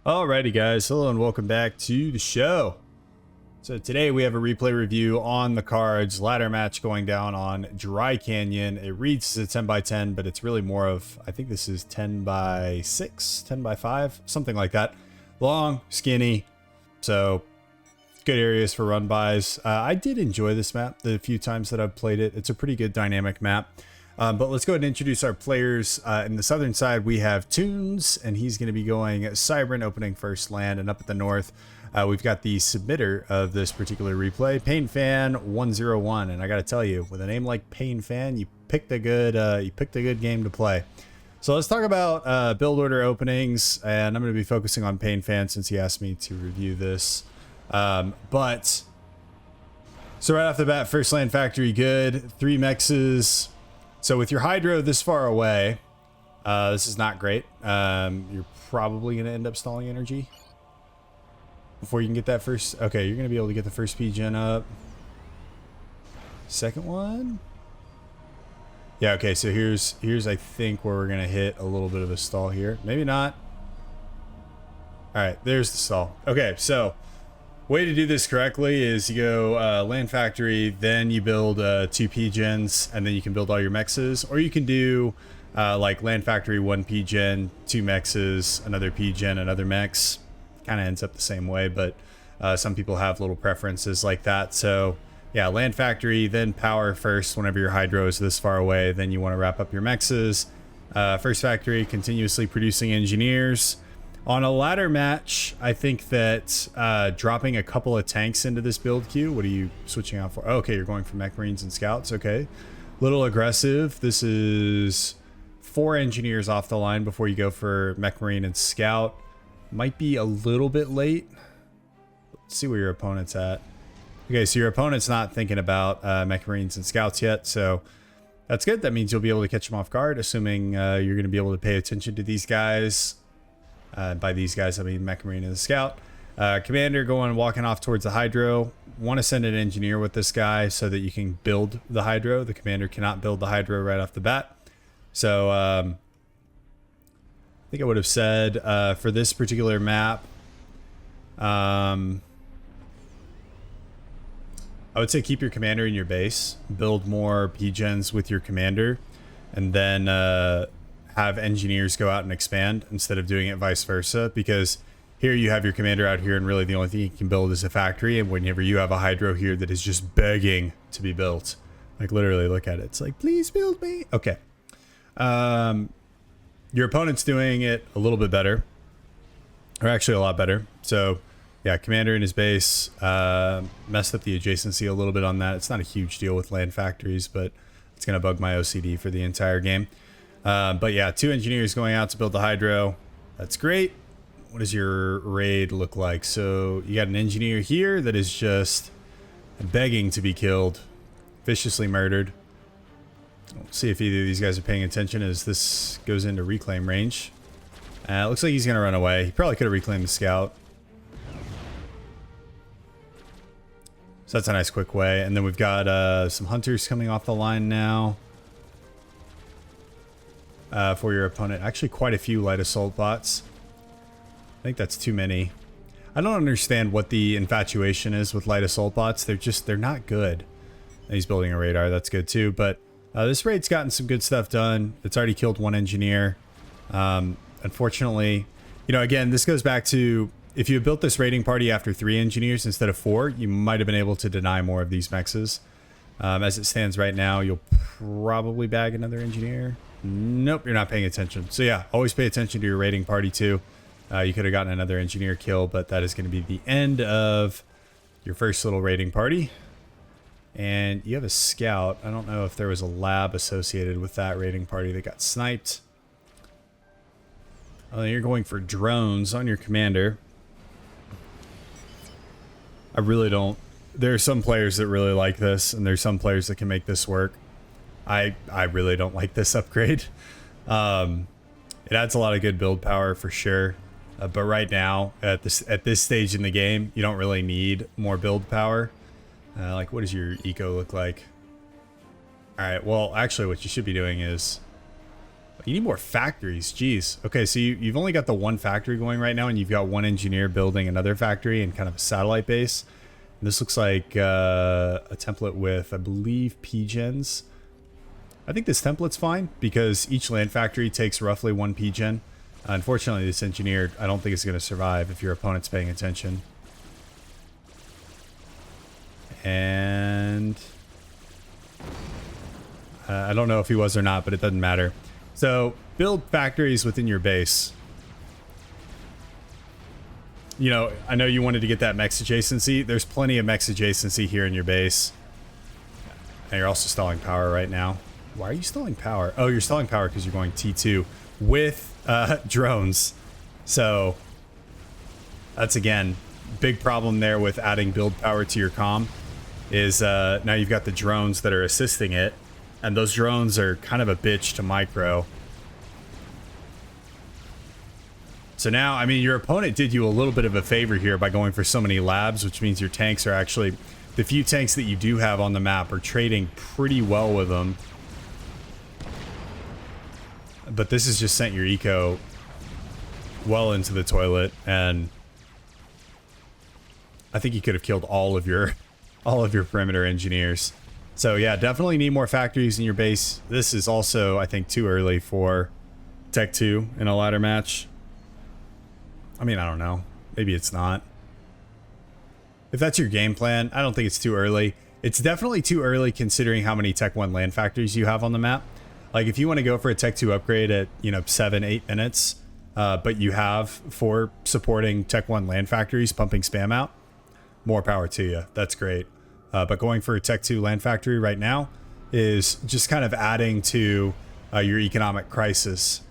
Alrighty guys, hello and welcome back to the show. So today we have a replay review on the cards, ladder match going down on Dry Canyon. It reads as a 10 by 10, but it's really more of, I think this is 10 by 6, 10 by 5, something like that. Long, skinny, so good areas for run bys. I did enjoy this map the few times that I've played it. It's a pretty good dynamic map. But let's go ahead and introduce our players. In the southern side, we have Toons, and he's going to be going Cybran, opening first land. And up at the north, we've got the submitter of this particular replay, PainFan101. And I got to tell you, with a name like PainFan, you picked a good game to play. So let's talk about build order openings, and I'm going to be focusing on PainFan since he asked me to review this. So right off the bat, first land factory good, 3 mexes. So with your hydro this far away, this is not great. You're probably going to end up stalling energy before you can get that first. Okay, you're going to be able to get the first P-gen up. Second one. Yeah, okay, so here's I think where we're going to hit a little bit of a stall here. Maybe not. All right, there's the stall. Okay, so way to do this correctly is you go land factory, then you build 2 P-gens, and then you can build all your mexes. Or you can do like land factory, 1 P-gen, 2 mexes, another P-gen, another mex. Kind of ends up the same way, but some people have little preferences like that. So yeah, land factory, then power first whenever your hydro is this far away. Then you want to wrap up your mexes. First factory, continuously producing engineers. On a ladder match, I think that dropping a couple of tanks into this build queue. What are you switching out for? Oh, okay, you're going for mech marines and scouts. Okay, little aggressive. This is 4 engineers off the line before you go for mech marine and scout. Might be a little bit late. Let's see where your opponent's at. Okay, so your opponent's not thinking about mech marines and scouts yet, so that's good. That means you'll be able to catch them off guard, assuming you're going to be able to pay attention to these guys. By these guys, I mean mech marine and the scout. Commander walking off towards the hydro. Want to send an engineer with this guy so that you can build the hydro. The commander cannot build the hydro right off the bat. So I think I would have said for this particular map, I would say keep your commander in your base, build more P-gens with your commander, and then have engineers go out and expand instead of doing it vice versa, because here you have your commander out here and really the only thing you can build is a factory, and whenever you have a hydro here that is just begging to be built, like literally look at it, it's like, please build me. Okay, your opponent's doing it a little bit better, or actually a lot better. So yeah, commander in his base, messed up the adjacency a little bit on that. It's not a huge deal with land factories, but it's gonna bug my OCD for the entire game. But yeah, 2 engineers going out to build the hydro. That's great. What does your raid look like? So you got an engineer here that is just begging to be killed, viciously murdered. Let's see if either of these guys are paying attention as this goes into reclaim range. Looks like he's going to run away. He probably could have reclaimed the scout. So that's a nice quick way. And then we've got some hunters coming off the line now. For your opponent. Actually, quite a few light assault bots. I think that's too many. I don't understand what the infatuation is with light assault bots. They're not good. And he's building a radar. That's good too. But this raid's gotten some good stuff done. It's already killed 1 engineer. Unfortunately, you know, again, this goes back to if you built this raiding party after 3 engineers instead of 4, you might have been able to deny more of these mexes. As it stands right now, you'll probably bag another engineer. Nope, you're not paying attention. So yeah, always pay attention to your raiding party too. You could have gotten another engineer kill, but that is going to be the end of your first little raiding party. And you have a scout. I don't know if there was a lab associated with that raiding party that got sniped. You're going for drones on your commander. I really don't. There are some players that really like this, and there's some players that can make this work. I really don't like this upgrade. It adds a lot of good build power for sure, but right now at this stage in the game, you don't really need more build power. Like, what does your eco look like? All right, well, actually, what you should be doing is You need more factories. Jeez. Okay, so you've only got the one factory going right now, and you've got one engineer building another factory and kind of a satellite base. And this looks like a template with, I believe, PGens. I think this template's fine because each land factory takes roughly one PGen. Unfortunately, this engineer, I don't think it's going to survive if your opponent's paying attention. And I don't know if he was or not, but it doesn't matter. So build factories within your base. You know, I know you wanted to get that mex adjacency. There's plenty of mex adjacency here in your base. And you're also stalling power right now. Why are you stalling power? Oh, you're stalling power because you're going T2 with drones. So that's, again, big problem there with adding build power to your comm is now you've got the drones that are assisting it. And those drones are kind of a bitch to micro. So now, I mean, your opponent did you a little bit of a favor here by going for so many labs, which means your tanks are actually, the few tanks that you do have on the map are trading pretty well with them. But this has just sent your eco well into the toilet, and I think you could have killed all of your perimeter engineers. So yeah, definitely need more factories in your base. This is also, I think, too early for Tech 2 in a ladder match. I mean, I don't know. Maybe it's not. If that's your game plan, I don't think it's too early. It's definitely too early considering how many Tech 1 land factories you have on the map. Like, if you want to go for a Tech 2 upgrade at, 7-8 minutes, but you have 4 supporting Tech 1 land factories pumping spam out, more power to you. That's great. But going for a Tech 2 land factory right now is just kind of adding to your economic crisis.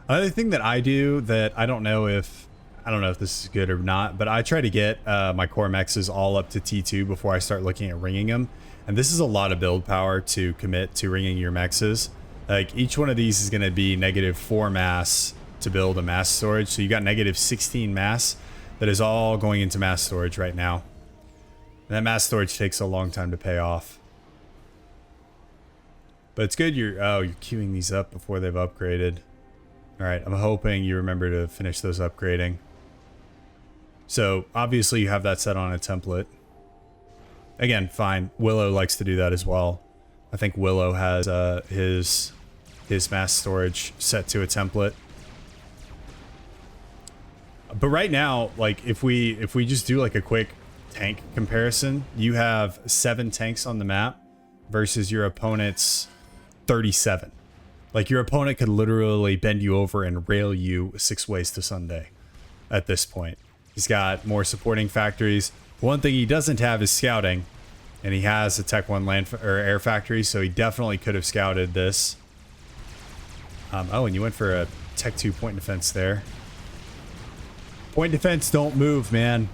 Another thing that I do that I don't know if this is good or not, but I try to get my core mexes all up to T2 before I start looking at ringing them. And this is a lot of build power to commit to ringing your mexes. Like, each one of these is going to be -4 mass to build a mass storage. So you got -16 mass. That is all going into mass storage right now. And that mass storage takes a long time to pay off. But it's good you're queuing these up before they've upgraded. Alright, I'm hoping you remember to finish those upgrading. So, obviously you have that set on a template. Again, fine. Willow likes to do that as well. I think Willow has his mass storage set to a template. But right now, like, if we just do like a quick tank comparison, you have 7 tanks on the map versus your opponent's 37. Like, your opponent could literally bend you over and rail you 6 ways to Sunday at this point. He's got more supporting factories. One thing he doesn't have is scouting, and he has a Tech 1 land or air factory, so he definitely could have scouted this. Oh, and you went for a Tech 2 point defense there. Point defense don't move, man.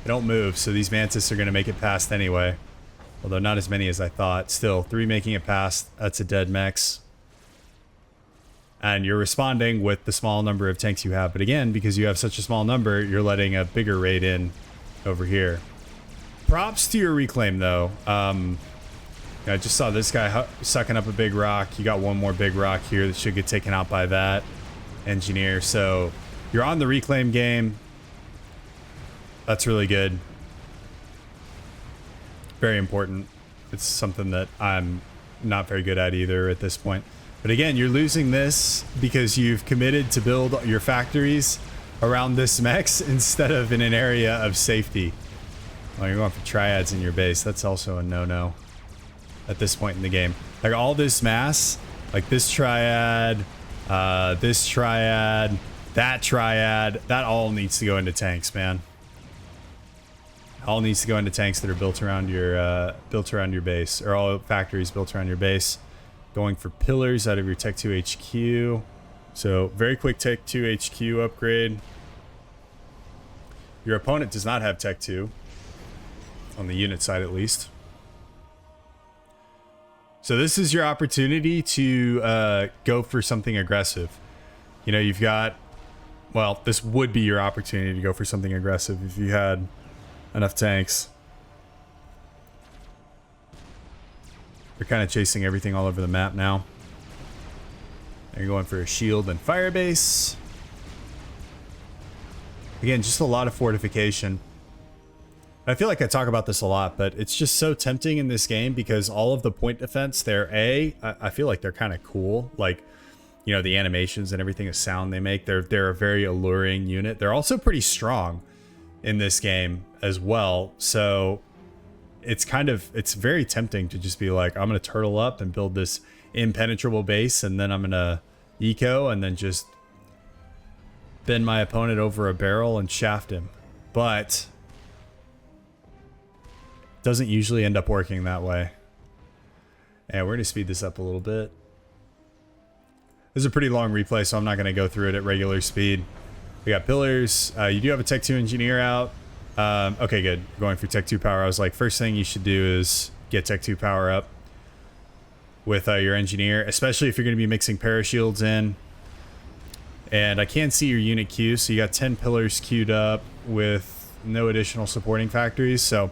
They don't move, so these Mantis are going to make it past anyway. Although not as many as I thought. Still, 3 making it past. That's a dead mex. And you're responding with the small number of tanks you have. But again, because you have such a small number, you're letting a bigger raid in over here. Props to your reclaim, though. I just saw this guy sucking up a big rock. You got one more big rock here that should get taken out by that engineer. So you're on the reclaim game. That's really good. Very important. It's something that I'm not very good at either at this point. But again, you're losing this because you've committed to build your factories around this mex instead of in an area of safety. Oh, you're going for triads in your base. That's also a no-no at this point in the game. Like, all this mass, like this triad, that triad, that all needs to go into tanks, man. All needs to go into tanks that are built around your base, or all factories built around your base. Going for pillars out of your Tech 2 HQ. So very quick Tech 2 HQ upgrade. Your opponent does not have Tech 2 on the unit side, at least. So this is your opportunity to go for something aggressive. You know, you've got, well, this would be your opportunity to go for something aggressive if you had enough tanks. They're kind of chasing everything all over the map now. They're going for a shield and fire base. Again, just a lot of fortification. I feel like I talk about this a lot, but it's just so tempting in this game because all of the point defense, I feel like they're kind of cool. Like, you know, the animations and everything, the sound they make, they're a very alluring unit. They're also pretty strong in this game as well. So it's very tempting to just be like, I'm going to turtle up and build this impenetrable base, and then I'm going to eco and then just bend my opponent over a barrel and shaft him. But doesn't usually end up working that way. And we're going to speed this up a little bit. This is a pretty long replay, so I'm not going to go through it at regular speed. We got pillars. You do have a Tech 2 engineer out. Okay, good. Going for Tech 2 power. I was like, first thing you should do is get Tech 2 power up with your engineer, especially if you're going to be mixing parashields in. And I can see your unit queue, so you got 10 pillars queued up with no additional supporting factories. So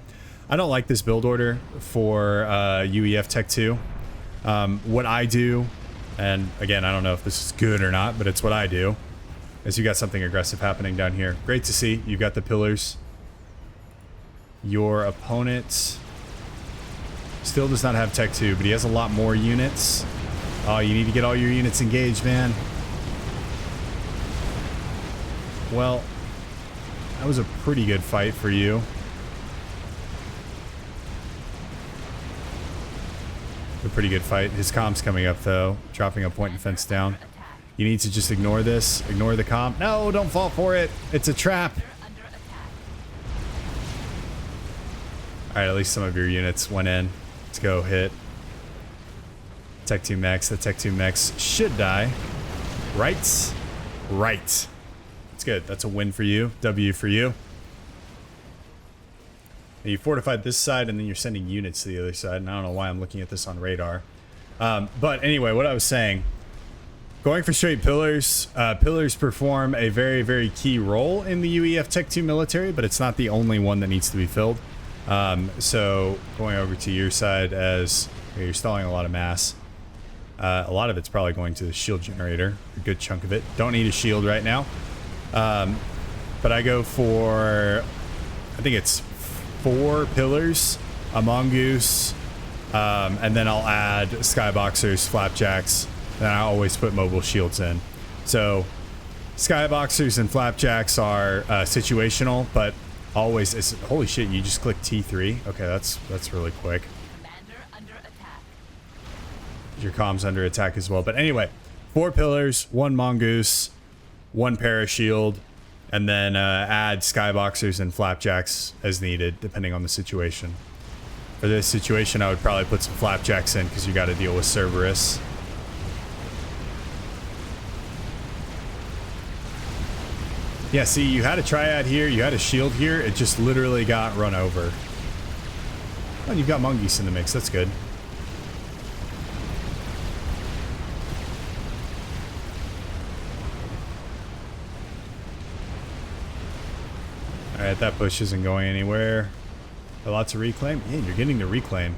I don't like this build order for UEF Tech 2. What I do, and again, I don't know if this is good or not, but it's what I do, is you got something aggressive happening down here. Great to see. You've got the pillars. Your opponent still does not have Tech 2, but he has a lot more units. Oh, you need to get all your units engaged, man. Well, that was a pretty good fight for you. A pretty good fight. His comm's coming up, though. Dropping a point defense down. You need to just ignore this. Ignore the comm. No, don't fall for it. It's a trap. Alright, at least some of your units went in. Let's go hit. Tech 2 mechs. The Tech 2 mechs should die. Right? Right. That's good. That's a win for you. W for you. And you fortified this side, and then you're sending units to the other side. And I don't know why I'm looking at this on radar. But anyway, what I was saying, going for straight pillars. Pillars perform a very, very key role in the UEF Tech 2 military, but it's not the only one that needs to be filled. So going over to your side, as you're stalling a lot of mass. A lot of it's probably going to the shield generator. A good chunk of it. Don't need a shield right now. But I go for, I think it's 4 pillars, a mongoose, and then I'll add skyboxers, flapjacks, and I always put mobile shields in. So skyboxers and flapjacks are situational, but always is. Holy shit, you just click T3. Okay, that's really quick. Under attack. Your comm's under attack as well. But anyway, 4 pillars, 1 mongoose, 1 parashield, and then add skyboxers and flapjacks as needed, depending on the situation. For this situation, I would probably put some flapjacks in because you got to deal with Cerberus. Yeah, see, you had a triad here, you had a shield here, it just literally got run over. Oh, you've got mongoose in the mix, that's good. Alright, that push isn't going anywhere. Lots of reclaim? Yeah, you're getting the reclaim.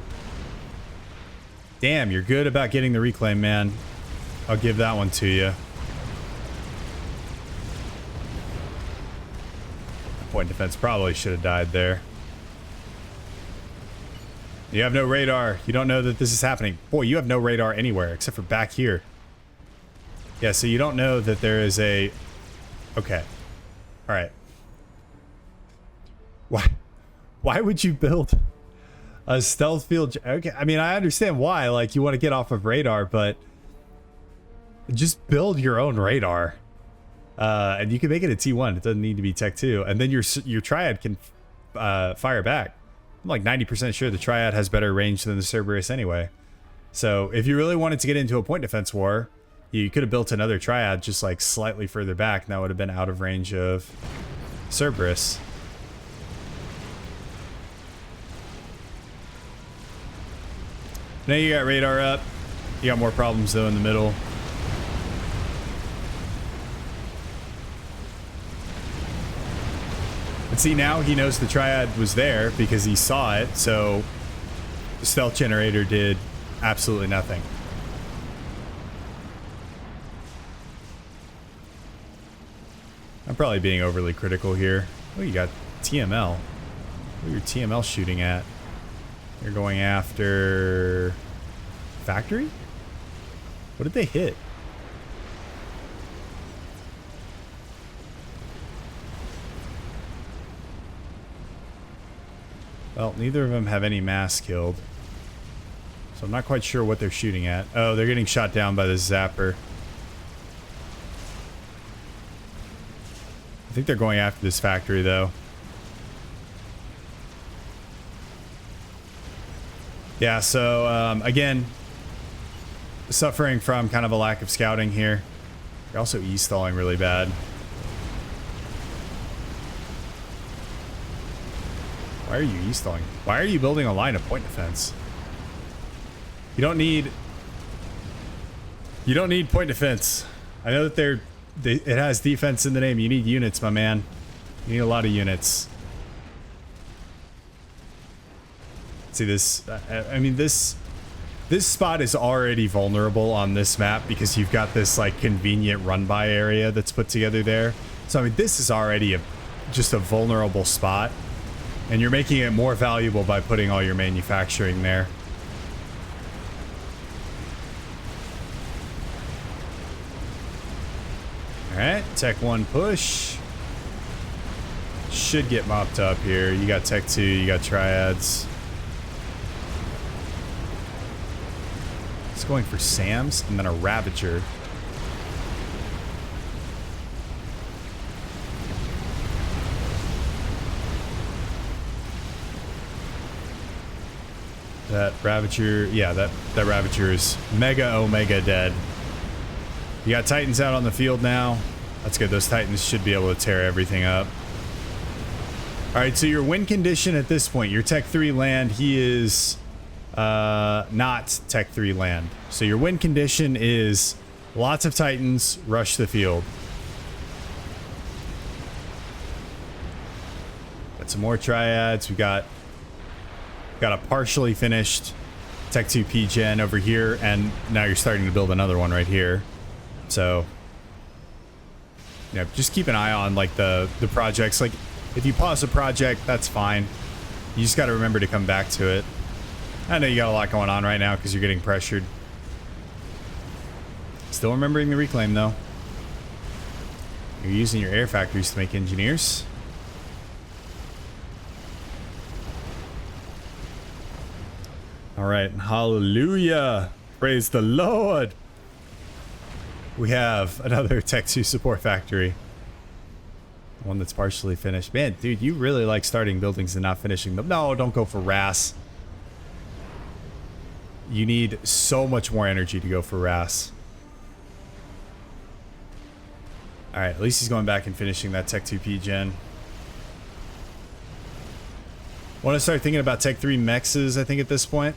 Damn, you're good about getting the reclaim, man. I'll give that one to you. Point defense probably should have died there. You have no radar. You don't know that this is happening. Boy, you have no radar anywhere except for back here. Yeah, so you don't know that there is a... Okay. Alright. Why would you build a stealth field? Okay, I mean, I understand why. Like, you want to get off of radar, but just build your own radar. And you can make it a T1. It doesn't need to be Tech 2. And then your Triad can fire back. I'm like 90% sure the Triad has better range than the Cerberus anyway. So if you really wanted to get into a point defense war, you could have built another Triad just like slightly further back, and that would have been out of range of Cerberus. Now you got radar up. You got more problems though in the middle. But see, now he knows the Triad was there because he saw it, so the stealth generator did Absolutely nothing. I'm probably being overly critical here. Oh, you got TML. What are your TML shooting at? You're going after factory? What did they hit? Well, neither of them have any mass killed. So I'm not quite sure what they're shooting at. Oh, they're getting shot down by the zapper. I think they're going after this factory, though. Yeah, so, again, suffering from kind of a lack of scouting here. You're also E-stalling really bad. Why are you E-stalling? Why are you building a line of point defense? You don't need point defense. I know that it has defense in the name. You need units, my man. You need a lot of units. See this? I mean, this spot is already vulnerable on this map because you've got this like convenient run-by area that's put together there. So I mean, this is already just a vulnerable spot, and you're making it more valuable by putting all your manufacturing there. All right, Tech 1 push. Should get mopped up here. You got Tech 2, you got Triads. It's going for Sam's and then a Ravager. That Ravager, yeah, that Ravager is mega omega dead. You got Titans out on the field now. That's good. Those Titans should be able to tear everything up. All right, so your win condition at this point, your Tech 3 land, he is not Tech 3 land. So your win condition is lots of Titans, rush the field. Got some more Triads. We got a partially finished Tech 2 P-Gen over here, and now you're starting to build another one right here. So, you know, just keep an eye on like the projects. Like, if you pause a project, that's fine. You just got to remember to come back to it. I know you got a lot going on right now because you're getting pressured. Still remembering the reclaim, though. You're using your air factories to make engineers. All right, hallelujah. Praise the Lord. We have another Tech 2 support factory. One that's partially finished. Man, dude, you really like starting buildings and not finishing them. No, don't go for RAS. You need so much more energy to go for RAS. All right, at least he's going back and finishing that Tech 2 P-Gen. Want to start thinking about Tech 3 mexes, I think, at this point.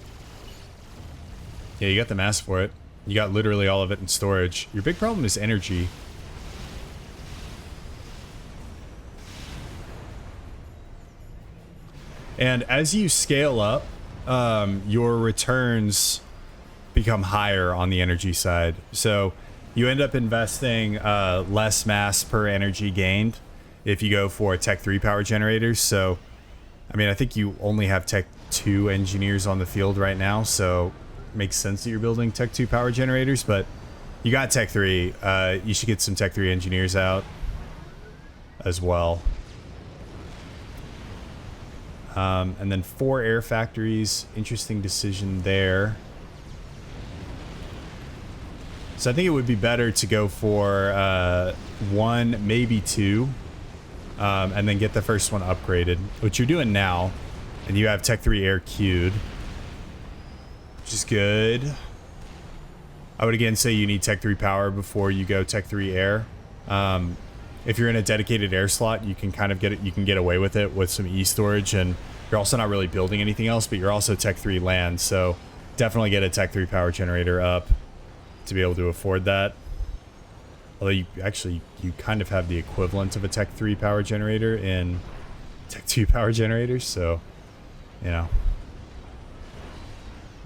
Yeah, you got the mass for it. You got literally all of it in storage. Your big problem is energy. And as you scale up, your returns become higher on the energy side. So you end up investing less mass per energy gained if you go for Tech 3 power generators. So, I mean, I think you only have Tech 2 engineers on the field right now, so it makes sense that you're building Tech 2 power generators, but you got Tech 3. You should get some Tech 3 engineers out as well. And then 4 air factories. Interesting decision there. So I think it would be better to go for 1, maybe 2, and then get the first one upgraded, which you're doing now. And you have Tech 3 air queued, which is good. I would again say you need Tech 3 power before you go Tech 3 air. If you're in a dedicated air slot, you can kind of get away with it with some e-storage, and you're also not really building anything else, but you're also Tech 3 land, so definitely get a Tech 3 power generator up to be able to afford that. Although you kind of have the equivalent of a Tech 3 power generator in Tech 2 power generators, so, you know.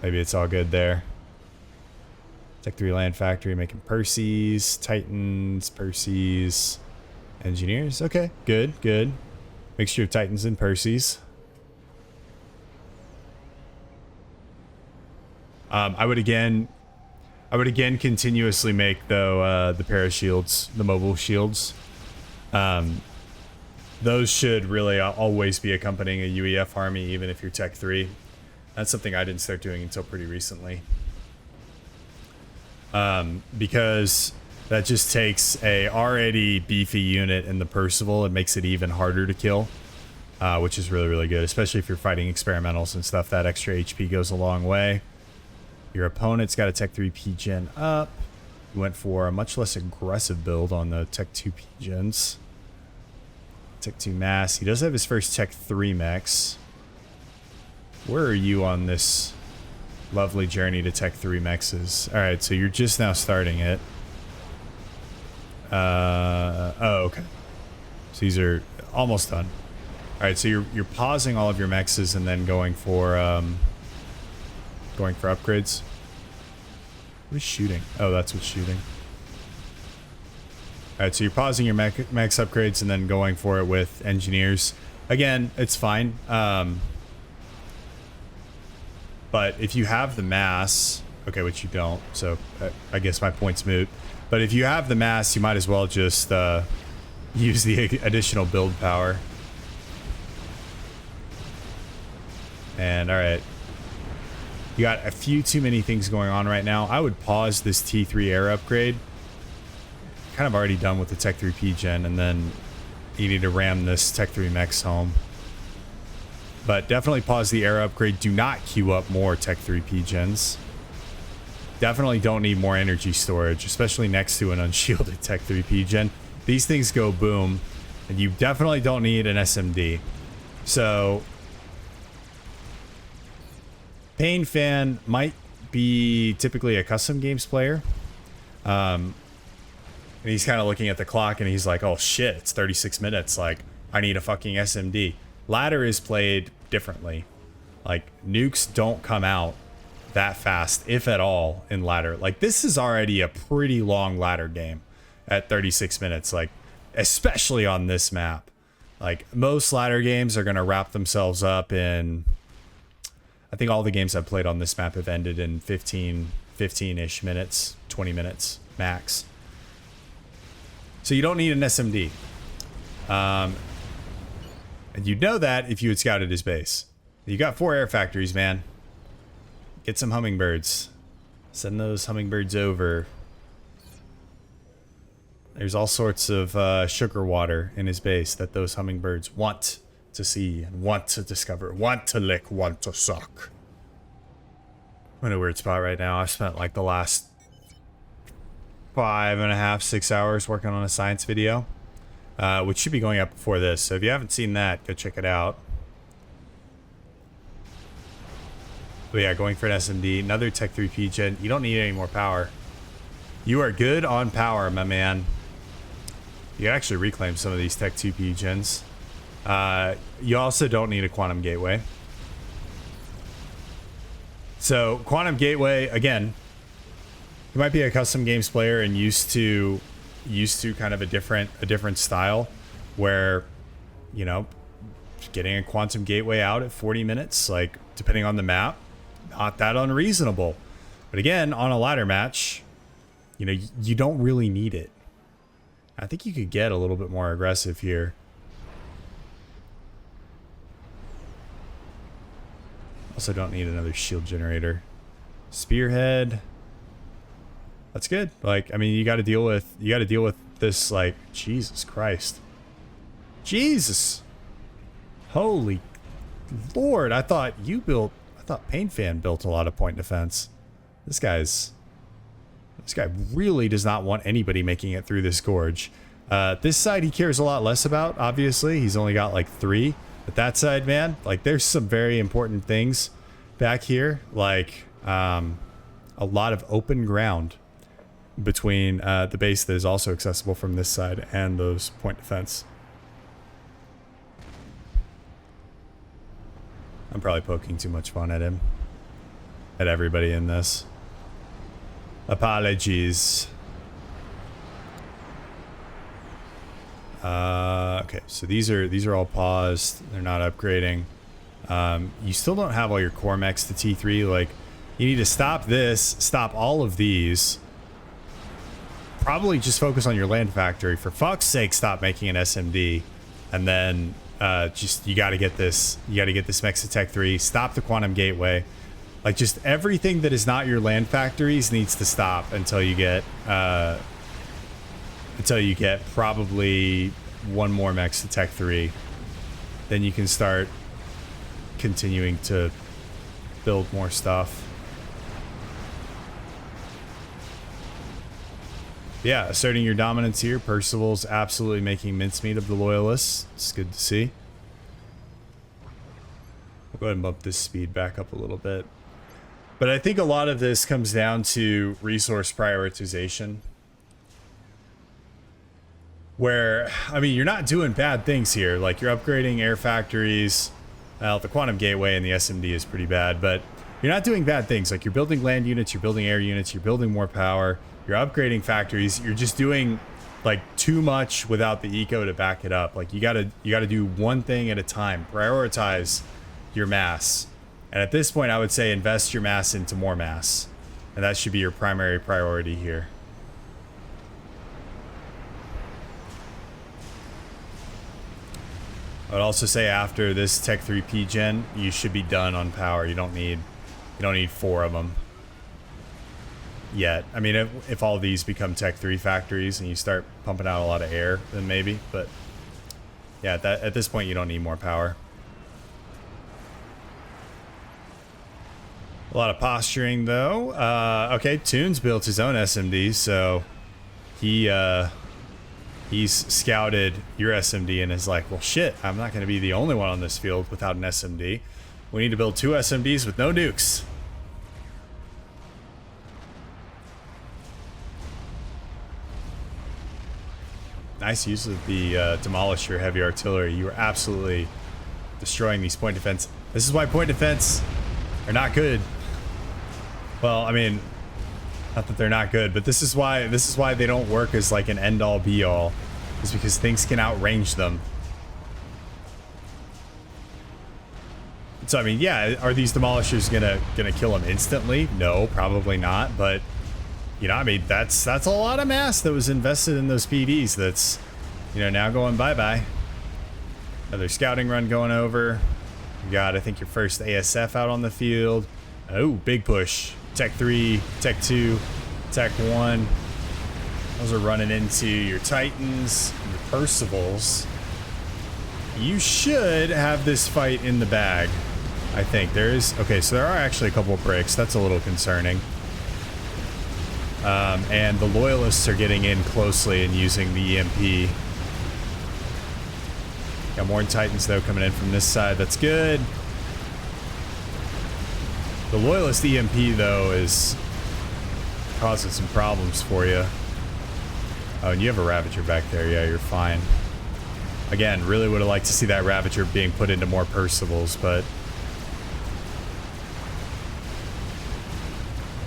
Maybe it's all good there. Tech 3 Land Factory making Percy's, Titans, Percy's, Engineers. Okay, good, good. Mixture of Titans and Percy's. I would again continuously make though the parashields, the mobile shields. Those should really always be accompanying a UEF army, even if you're Tech 3. That's something I didn't start doing until pretty recently. Because that just takes a already beefy unit in the Percival and makes it even harder to kill, which is really, really good, especially if you're fighting experimentals and stuff. That extra HP goes a long way. Your opponent's got a Tech 3 P-Gen up. You went for a much less aggressive build on the Tech 2 P-Gens. Tech 2 Mass. He does have his first Tech 3 mechs. Where are you on this lovely journey to Tech 3 mechs? Alright, so you're just now starting it. Oh, okay. So these are almost done. Alright, so you're pausing all of your mechs and then going for upgrades. What is shooting? Oh, that's what's shooting. Alright, so you're pausing your mechs upgrades and then going for it with engineers. Again, it's fine. But if you have the mass, okay, which you don't, so I guess my point's moot. But if you have the mass, you might as well just use the additional build power. And alright. You got a few too many things going on right now. I would pause this T3 air upgrade. Kind of already done with the Tech 3 P-Gen, and then you need to ram this Tech 3 mechs home. But definitely pause the air upgrade. Do not queue up more Tech 3 P-Gens. Definitely don't need more energy storage, especially next to an unshielded Tech 3 P-Gen. These things go boom, and you definitely don't need an SMD. So Pain Fan might be typically a custom games player. And he's kind of looking at the clock and he's like, oh shit, it's 36 minutes. Like, I need a fucking SMD. Ladder is played differently. Like, nukes don't come out that fast, if at all, in ladder. Like, this is already a pretty long ladder game at 36 minutes. Like, especially on this map. Like, most ladder games are going to wrap themselves up in... I think all the games I've played on this map have ended in 15-ish minutes, 20 minutes max. So you don't need an SMD. And you'd know that if you had scouted his base. You got 4 air factories, man. Get some hummingbirds. Send those hummingbirds over. There's all sorts of sugar water in his base that those hummingbirds want to see and want to discover, want to lick, want to suck. I'm in a weird spot right now. I've spent like the last 5.5, 6 hours working on a science video, which should be going up before this. So if you haven't seen that, go check it out. But yeah, going for an SMD, another Tech 3 P-Gen. You don't need any more power. You are good on power, my man. You can actually reclaim some of these Tech 2 P-Gens. You also don't need a Quantum Gateway. So Quantum Gateway, again, you might be a custom games player and used to kind of a different style where, you know, getting a Quantum Gateway out at 40 minutes, like depending on the map, not that unreasonable. But again, on a ladder match, you know, you don't really need it. I think you could get a little bit more aggressive here. Also don't need another shield generator. Spearhead. That's good. Like, I mean, you got to deal with this, like, Jesus Christ. Jesus. Holy Lord. I thought Pain Fan built a lot of point defense. This guy really does not want anybody making it through this gorge. This side he cares a lot less about, obviously. He's only got like 3. But that side, man, like there's some very important things back here. Like a lot of open ground between the base that is also accessible from this side and those point defense. I'm probably poking too much fun at him. at everybody in this. Apologies. Okay, so these are all paused. They're not upgrading. You still don't have all your core mechs to T3. Like, you need to stop this, stop all of these. Probably just focus on your land factory. For fuck's sake, stop making an SMD. And then just you gotta get this mech to Tech 3. Stop the quantum gateway. Like, just everything that is not your land factories needs to stop until you get probably one more mech to Tech 3. Then you can start continuing to build more stuff. Yeah, asserting your dominance here. Percival's absolutely making mincemeat of the Loyalists. It's good to see. I'll go ahead and bump this speed back up a little bit. But I think a lot of this comes down to resource prioritization. Where, I mean, you're not doing bad things here. Like, you're upgrading air factories. Well, the quantum gateway and the SMD is pretty bad, but you're not doing bad things. Like, you're building land units, you're building air units, you're building more power, you're upgrading factories. You're just doing, like, too much without the eco to back it up. Like, you gotta do one thing at a time. Prioritize your mass. And at this point, I would say invest your mass into more mass. And that should be your primary priority here. I would also say after this Tech 3 P gen, you should be done on power. You don't need 4 of them yet. I mean, if all these become Tech 3 factories and you start pumping out a lot of air, then maybe. But yeah, at this point, you don't need more power. A lot of posturing, though. Okay, Toons built his own SMD, so he's scouted your SMD and is like, well, shit, I'm not going to be the only one on this field without an SMD. We need to build 2 SMDs with no nukes. Nice use of the Demolisher heavy artillery. You were absolutely destroying these point defense. This is why point defense are not good. Well, I mean, not that they're not good, but this is why they don't work as like an end-all be-all, is because things can outrange them. So I mean, yeah, are these demolishers gonna kill them instantly? No, probably not. But you know, I mean, that's a lot of mass that was invested in those PVs. That's, you know, now going bye-bye. Another scouting run going over. You got, I think, your first ASF out on the field. Oh, big push. Tech 3, Tech 2, Tech 1. Those are running into your Titans, your Percivals. You should have this fight in the bag, I think. There is... Okay, so there are actually a couple of breaks. That's a little concerning. And the Loyalists are getting in closely and using the EMP. Got more Titans, though, coming in from this side. That's good. The Loyalist EMP, though, is causing some problems for you. Oh, and you have a Ravager back there. Yeah, you're fine. Again, really would have liked to see that Ravager being put into more Percivals, but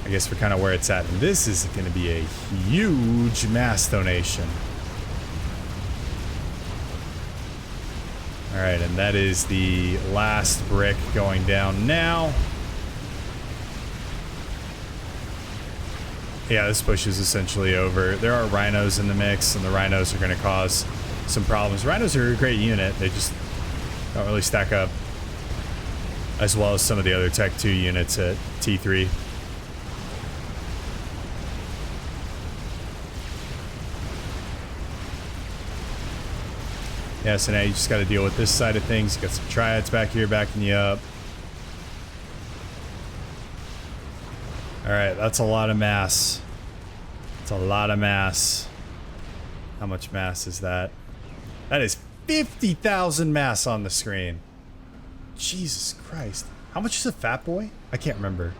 I guess we're kind of where it's at. And this is going to be a huge mass donation. All right, and that is the last brick going down now. Yeah, this push is essentially over. There are Rhinos in the mix, and the Rhinos are going to cause some problems. Rhinos are a great unit. They just don't really stack up as well as some of the other Tech 2 units at T3. Yeah, so now you just got to deal with this side of things. You got some Triads back here backing you up. All right, that's a lot of mass. That's a lot of mass. How much mass is that? That is 50,000 mass on the screen. Jesus Christ. How much is a Fat Boy? I can't remember.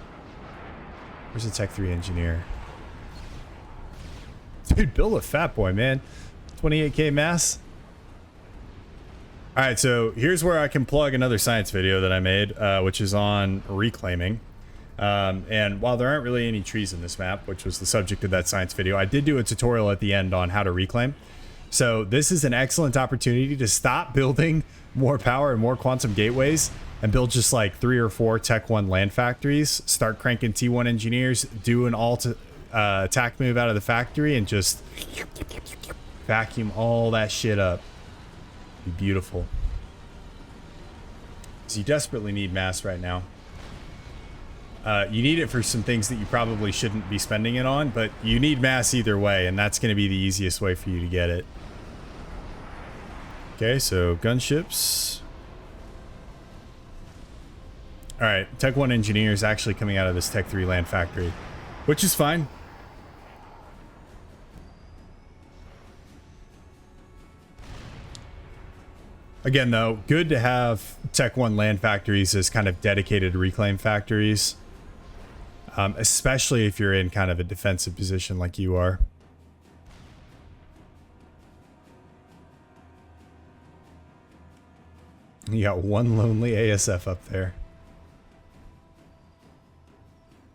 Where's the Tech 3 engineer? Dude, build a Fat Boy, man. 28k mass. All right, so here's where I can plug another science video that I made, which is on reclaiming. And while there aren't really any trees in this map, which was the subject of that science video, I did do a tutorial at the end on how to reclaim. So this is an excellent opportunity to stop building more power and more quantum gateways and build just like 3 or 4 Tech 1 land factories, start cranking T1 engineers, do an alt attack move out of the factory, and just vacuum all that shit up. Be beautiful. So you desperately need mass right now. You need it for some things that you probably shouldn't be spending it on, but you need mass either way, and that's going to be the easiest way for you to get it. Okay, so gunships. All right, Tech 1 engineers actually coming out of this Tech 3 land factory, which is fine. Again, though, good to have Tech 1 land factories as kind of dedicated reclaim factories. Especially if you're in kind of a defensive position like you are. You got one lonely ASF up there.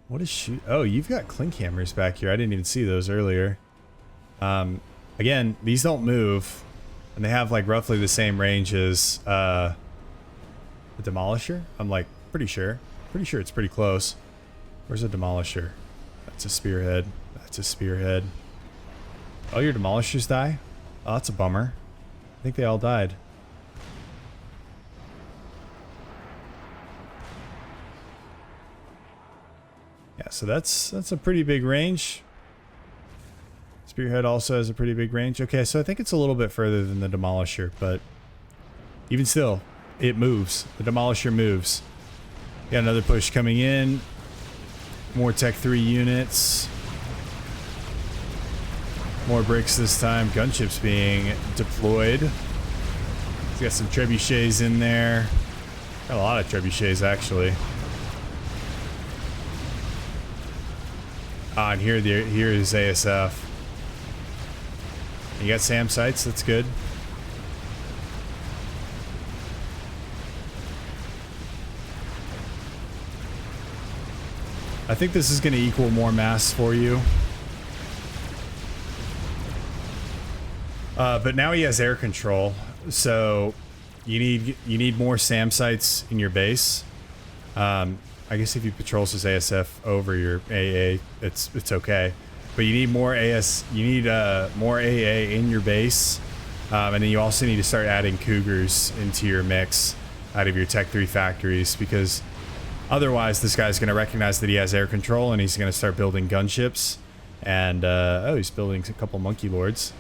What is shoot? Oh, you've got clink hammers back here. I didn't even see those earlier. Again, these don't move. And they have like roughly the same range as the Demolisher. I'm like pretty sure it's pretty close. Where's a Demolisher? That's a spearhead. That's a spearhead. Oh, your Demolishers die? Oh, that's a bummer. I think they all died. Yeah, so that's a pretty big range. Spearhead also has a pretty big range. Okay, so I think it's a little bit further than the Demolisher, but even still, it moves. The Demolisher moves. Got another push coming in. More Tech 3 units. More bricks this time. Gunships being deployed. He's got some trebuchets in there. Got a lot of trebuchets, actually. Ah, and here is ASF. You got SAM sites, that's good. I think this is going to equal more mass for you. But now he has air control, so you need more SAM sites in your base. I guess if he patrols his ASF over your AA, it's okay. But you need more more AA in your base, and then you also need to start adding Cougars into your mix out of your Tech 3 factories, because otherwise this guy's going to recognize that he has air control and he's going to start building gunships. And oh, he's building a couple Monkey Lords.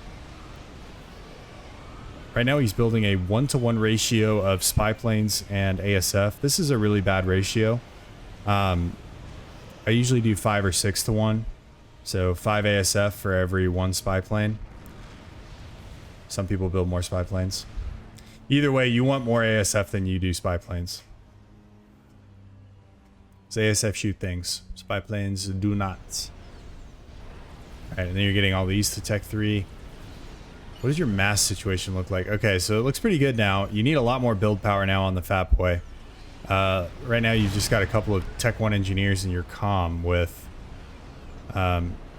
Right now he's building a 1-to-1 ratio of spy planes and ASF. This is a really bad ratio. I usually do 5 or 6 to 1. So 5 ASF for every 1 spy plane. Some people build more spy planes. Either way, you want more ASF than you do spy planes. So ASF shoot things. Spy planes do not. Alright, and then you're getting all these to Tech 3. What does your mass situation look like? Okay, so it looks pretty good now. You need a lot more build power now on the Fat Boy. Right now you've just got a couple of Tech 1 engineers in your comm with...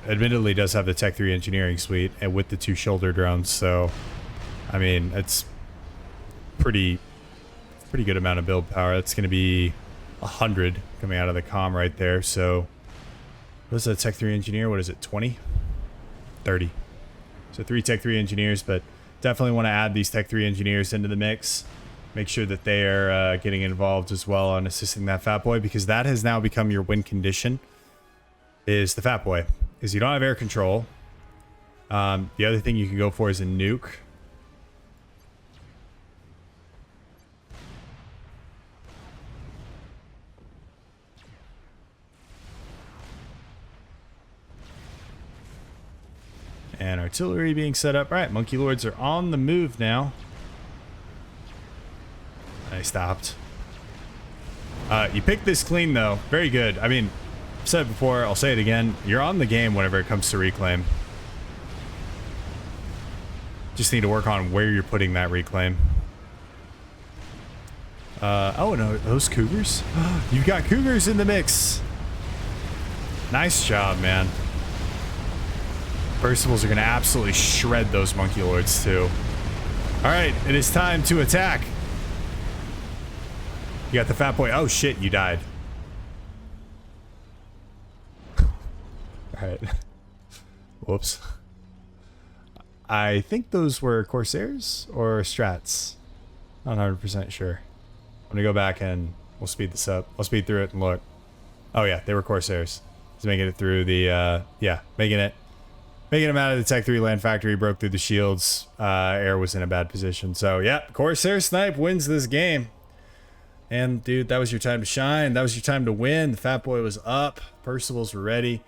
admittedly does have the Tech 3 engineering suite and with the 2 shoulder drones, so I mean it's pretty good amount of build power. That's going to be 100 coming out of the comm right there. So what is that Tech 3 engineer? What is it, 20? 30. So 3 Tech 3 engineers, but definitely want to add these Tech 3 engineers into the mix. Make sure that they are getting involved as well on assisting that Fat Boy, because that has now become your win condition. Is the Fat Boy, is you don't have air control. The other thing you can go for is a nuke. And artillery being set up. All right, Monkey Lords are on the move now. I stopped. You picked this clean though. Very good. I mean, I've said it before, I'll say it again. You're on the game whenever it comes to reclaim. Just need to work on where you're putting that reclaim. Oh no, those Cougars? You've got Cougars in the mix. Nice job, man. Burstables are going to absolutely shred those Monkey Lords, too. All right, it is time to attack. You got the fat boy. Oh, shit, you died. All right. Whoops. I think those were Corsairs or Strats. Not 100% sure. I'm going to go back and we'll speed this up. I'll speed through it and look. Oh, yeah, they were Corsairs. He's making it through the, making him out of the Tech 3 land factory, broke through the shields. Air was in a bad position. So, yeah, Corsair Snipe wins this game. And, dude, that was your time to shine. That was your time to win. The Fat Boy was up. Percival's were ready.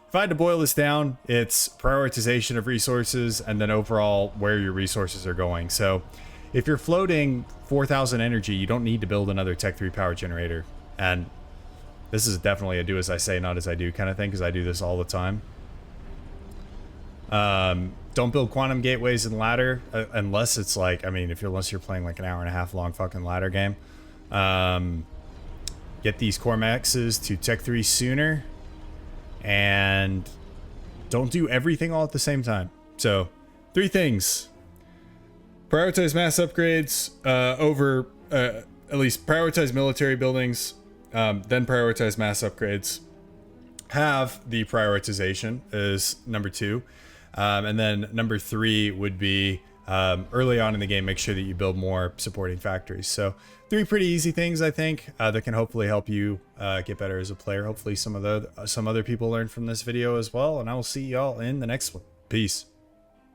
If I had to boil this down, it's prioritization of resources and then overall where your resources are going. So, if you're floating 4,000 energy, you don't need to build another Tech 3 power generator. And this is definitely a do as I say, not as I do kind of thing, because I do this all the time. Don't build quantum gateways and ladder unless it's like, I mean, unless you're playing like an hour and a half long fucking ladder game. Get these core maxes to Tech 3 sooner, and don't do everything all at the same time. So 3 things: prioritize mass upgrades over at least prioritize military buildings, then prioritize mass upgrades. Have the prioritization is number 2. And then number 3 would be early on in the game, make sure that you build more supporting factories. So 3 pretty easy things, I think, that can hopefully help you get better as a player. Hopefully some other people learn from this video as well. And I will see y'all in the next one. Peace.